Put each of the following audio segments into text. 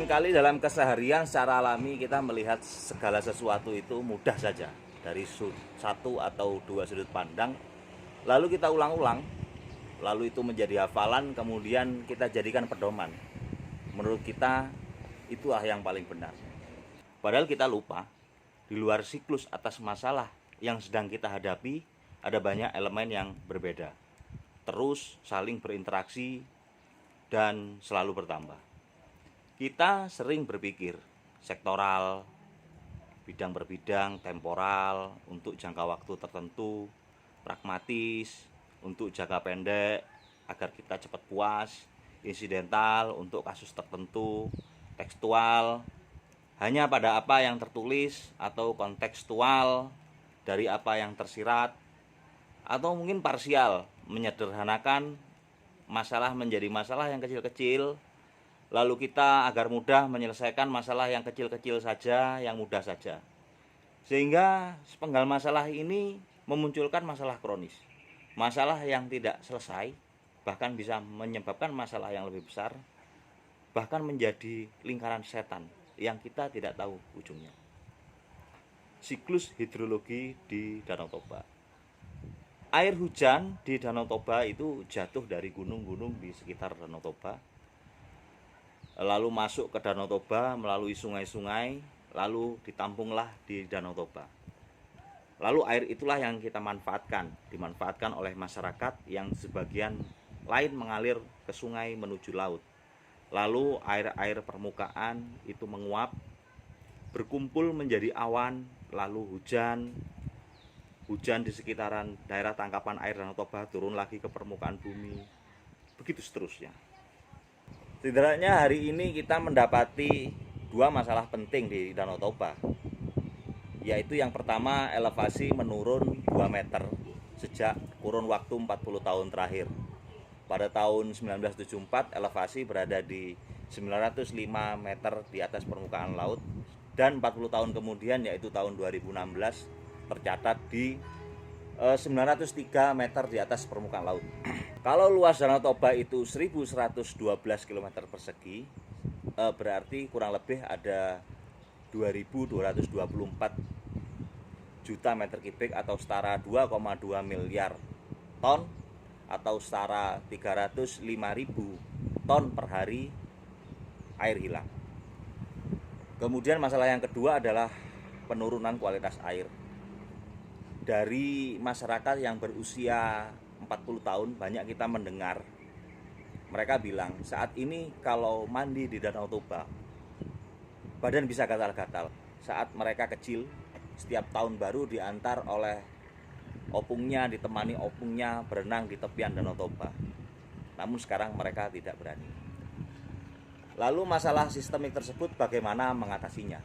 Seringkali dalam keseharian secara alami kita melihat segala sesuatu itu mudah saja dari satu atau dua sudut pandang, lalu kita ulang-ulang, lalu itu menjadi hafalan, kemudian kita jadikan pedoman. Menurut kita itulah yang paling benar. Padahal kita lupa, di luar siklus atas masalah yang sedang kita hadapi ada banyak elemen yang berbeda, terus saling berinteraksi dan selalu bertambah. Kita sering berpikir sektoral, bidang per bidang, temporal, untuk jangka waktu tertentu, pragmatis, untuk jangka pendek, agar kita cepat puas, insidental, untuk kasus tertentu, tekstual, hanya pada apa yang tertulis, atau kontekstual, dari apa yang tersirat, atau mungkin parsial, menyederhanakan masalah menjadi masalah yang kecil-kecil, lalu kita agar mudah menyelesaikan masalah yang kecil-kecil saja, yang mudah saja. Sehingga sepenggal masalah ini memunculkan masalah kronis, masalah yang tidak selesai, bahkan bisa menyebabkan masalah yang lebih besar, bahkan menjadi lingkaran setan yang kita tidak tahu ujungnya. Siklus hidrologi di Danau Toba. Air hujan di Danau Toba itu jatuh dari gunung-gunung di sekitar Danau Toba, lalu masuk ke Danau Toba melalui sungai-sungai, lalu ditampunglah di Danau Toba. Lalu air itulah yang kita dimanfaatkan oleh masyarakat yang sebagian lain mengalir ke sungai menuju laut. Lalu air-air permukaan itu menguap, berkumpul menjadi awan, lalu hujan di sekitaran daerah tangkapan air Danau Toba turun lagi ke permukaan bumi, begitu seterusnya. Setidaknya hari ini kita mendapati dua masalah penting di Danau Toba, yaitu yang pertama, elevasi menurun 2 meter sejak kurun waktu 40 tahun terakhir. Pada tahun 1974 elevasi berada di 905 meter di atas permukaan laut, dan 40 tahun kemudian yaitu tahun 2016 tercatat di 903 meter di atas permukaan laut. Kalau luas Danau Toba itu 1112 km persegi, berarti kurang lebih ada 2224 juta meter kubik atau setara 2,2 miliar ton atau setara 305.000 ton per hari air hilang. Kemudian masalah yang kedua adalah penurunan kualitas air. Dari masyarakat yang berusia 40 tahun banyak kita mendengar mereka bilang saat ini kalau mandi di Danau Toba badan bisa gatal-gatal. Saat mereka kecil setiap tahun baru diantar oleh opungnya, ditemani opungnya berenang di tepian Danau Toba. Namun sekarang mereka tidak berani. Lalu masalah sistemik tersebut bagaimana mengatasinya?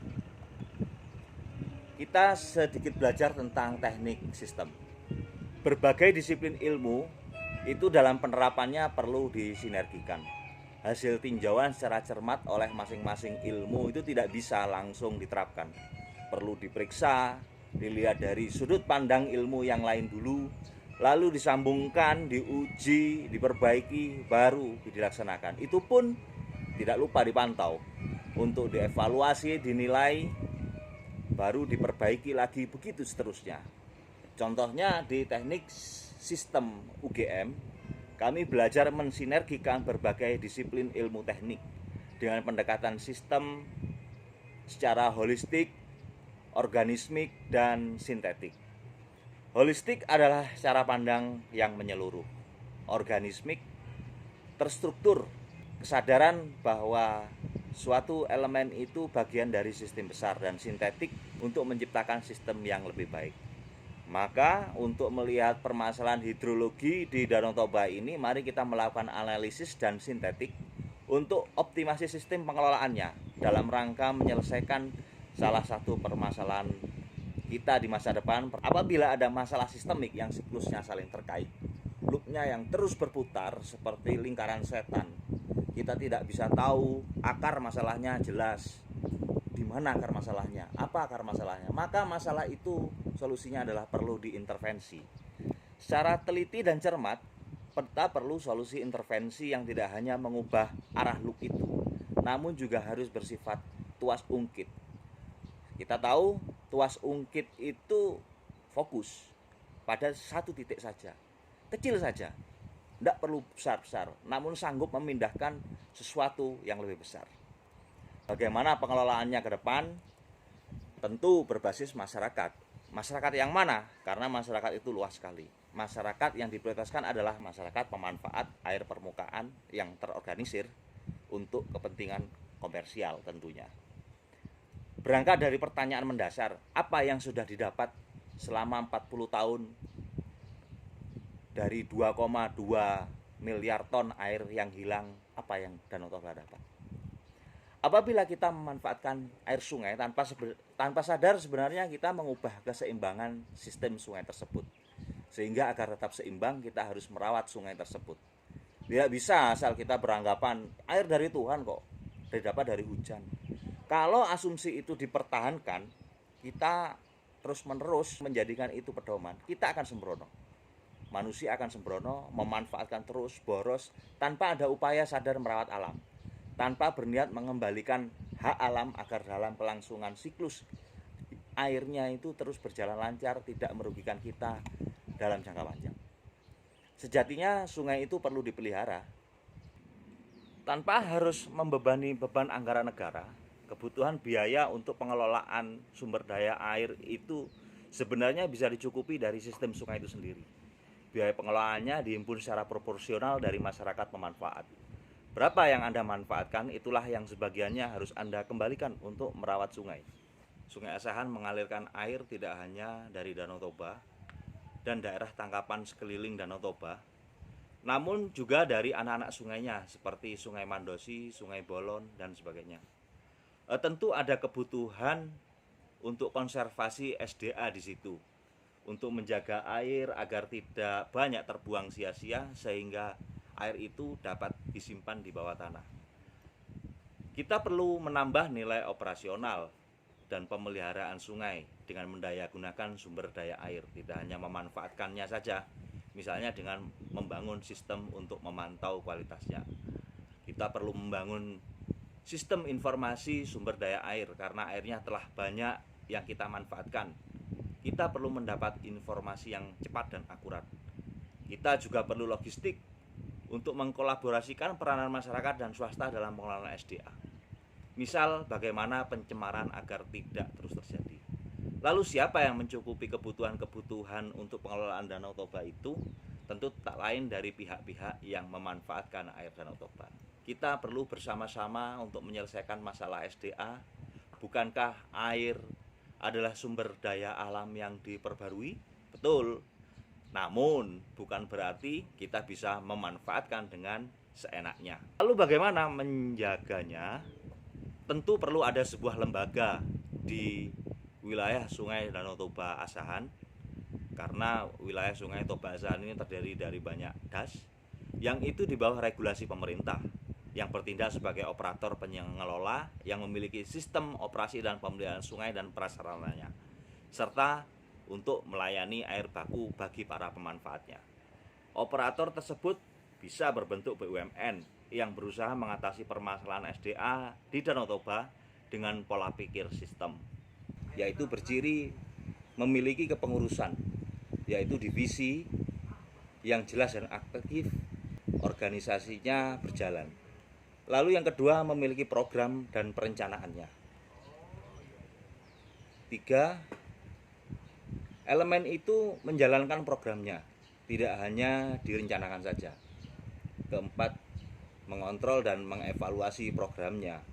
Kita sedikit belajar tentang teknik sistem. Berbagai disiplin ilmu itu dalam penerapannya perlu disinergikan. Hasil tinjauan secara cermat oleh masing-masing ilmu itu tidak bisa langsung diterapkan. Perlu diperiksa, dilihat dari sudut pandang ilmu yang lain dulu, lalu disambungkan, diuji, diperbaiki, baru dilaksanakan. Itu pun tidak lupa dipantau untuk dievaluasi, dinilai, baru diperbaiki lagi, begitu seterusnya. Contohnya di teknik sistem UGM, kami belajar mensinergikan berbagai disiplin ilmu teknik dengan pendekatan sistem secara holistik, organismik, dan sintetik. Holistik adalah cara pandang yang menyeluruh. Organismik terstruktur, kesadaran bahwa suatu elemen itu bagian dari sistem besar, dan sintetik untuk menciptakan sistem yang lebih baik. Maka untuk melihat permasalahan hidrologi di Danau Toba ini, mari kita melakukan analisis dan sintetik untuk optimasi sistem pengelolaannya dalam rangka menyelesaikan salah satu permasalahan kita di masa depan. Apabila ada masalah sistemik yang siklusnya saling terkait, loopnya yang terus berputar seperti lingkaran setan, kita tidak bisa tahu akar masalahnya jelas. Di mana akar masalahnya? Apa akar masalahnya? Maka masalah itu solusinya adalah perlu diintervensi. Secara teliti dan cermat, kita perlu solusi intervensi yang tidak hanya mengubah arah loop itu, namun juga harus bersifat tuas ungkit. Kita tahu tuas ungkit itu fokus pada satu titik saja, kecil saja, tidak perlu besar-besar, namun sanggup memindahkan sesuatu yang lebih besar. Bagaimana pengelolaannya ke depan? Tentu berbasis masyarakat. Masyarakat yang mana? Karena masyarakat itu luas sekali. Masyarakat yang diprioritaskan adalah masyarakat pemanfaat air permukaan yang terorganisir untuk kepentingan komersial tentunya. Berangkat dari pertanyaan mendasar, apa yang sudah didapat selama 40 tahun dari 2,2 miliar ton air yang hilang, apa yang Danau Toba dapat? Apabila kita memanfaatkan air sungai tanpa sadar, sebenarnya kita mengubah keseimbangan sistem sungai tersebut. Sehingga agar tetap seimbang, kita harus merawat sungai tersebut. Tidak bisa asal kita beranggapan air dari Tuhan kok, didapat dari hujan. Kalau asumsi itu dipertahankan, kita terus-menerus menjadikan itu pedoman, kita akan sembrono. Manusia akan sembrono, memanfaatkan terus, boros, tanpa ada upaya sadar merawat alam, tanpa berniat mengembalikan hak alam agar dalam kelangsungan siklus airnya itu terus berjalan lancar, tidak merugikan kita dalam jangka panjang. Sejatinya sungai itu perlu dipelihara tanpa harus membebani beban anggaran negara. Kebutuhan biaya untuk pengelolaan sumber daya air itu sebenarnya bisa dicukupi dari sistem sungai itu sendiri. Biaya pengelolaannya dihimpun secara proporsional dari masyarakat pemanfaat. Berapa yang Anda manfaatkan, itulah yang sebagiannya harus Anda kembalikan untuk merawat sungai. Sungai Asahan mengalirkan air tidak hanya dari Danau Toba dan daerah tangkapan sekeliling Danau Toba, namun juga dari anak-anak sungainya seperti Sungai Mandosi, Sungai Bolon, dan sebagainya. Tentu ada kebutuhan untuk konservasi SDA di situ, untuk menjaga air agar tidak banyak terbuang sia-sia sehingga air itu dapat disimpan di bawah tanah. Kita perlu menambah nilai operasional dan pemeliharaan sungai dengan mendayagunakan sumber daya air, tidak hanya memanfaatkannya saja, misalnya dengan membangun sistem untuk memantau kualitasnya. Kita perlu membangun sistem informasi sumber daya air karena airnya telah banyak yang kita manfaatkan. Kita perlu mendapat informasi yang cepat dan akurat. Kita juga perlu logistik untuk mengkolaborasikan peranan masyarakat dan swasta dalam pengelolaan SDA. Misal bagaimana pencemaran agar tidak terus terjadi. Lalu siapa yang mencukupi kebutuhan-kebutuhan untuk pengelolaan Danau Toba itu? Tentu tak lain dari pihak-pihak yang memanfaatkan air Danau Toba. Kita perlu bersama-sama untuk menyelesaikan masalah SDA. Bukankah air adalah sumber daya alam yang diperbarui? Betul. Namun bukan berarti kita bisa memanfaatkan dengan seenaknya. Lalu bagaimana menjaganya? Tentu perlu ada sebuah lembaga di wilayah Sungai Danau Toba Asahan, karena wilayah Sungai Toba Asahan ini terdiri dari banyak das yang itu di bawah regulasi pemerintah, yang bertindak sebagai operator pengelola yang memiliki sistem operasi dan pemeliharaan sungai dan prasarananya, serta untuk melayani air baku bagi para pemanfaatnya. Operator tersebut bisa berbentuk BUMN yang berusaha mengatasi permasalahan SDA di Danau Toba dengan pola pikir sistem, yaitu berciri memiliki kepengurusan, yaitu divisi yang jelas dan aktif, organisasinya berjalan. Lalu yang kedua, memiliki program dan perencanaannya. 3, elemen itu menjalankan programnya, tidak hanya direncanakan saja. 4, mengontrol dan mengevaluasi programnya.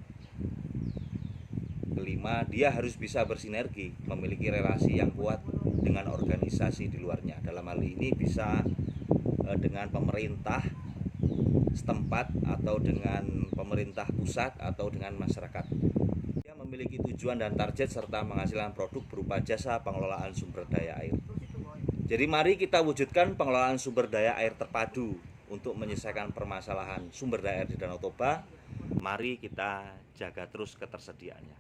5, dia harus bisa bersinergi, memiliki relasi yang kuat dengan organisasi di luarnya. Dalam hal ini bisa dengan pemerintah setempat atau dengan pemerintah pusat atau dengan masyarakat. Dia memiliki tujuan dan target serta menghasilkan produk berupa jasa pengelolaan sumber daya air. Jadi mari kita wujudkan pengelolaan sumber daya air terpadu untuk menyelesaikan permasalahan sumber daya air di Danau Toba. Mari kita jaga terus ketersediaannya.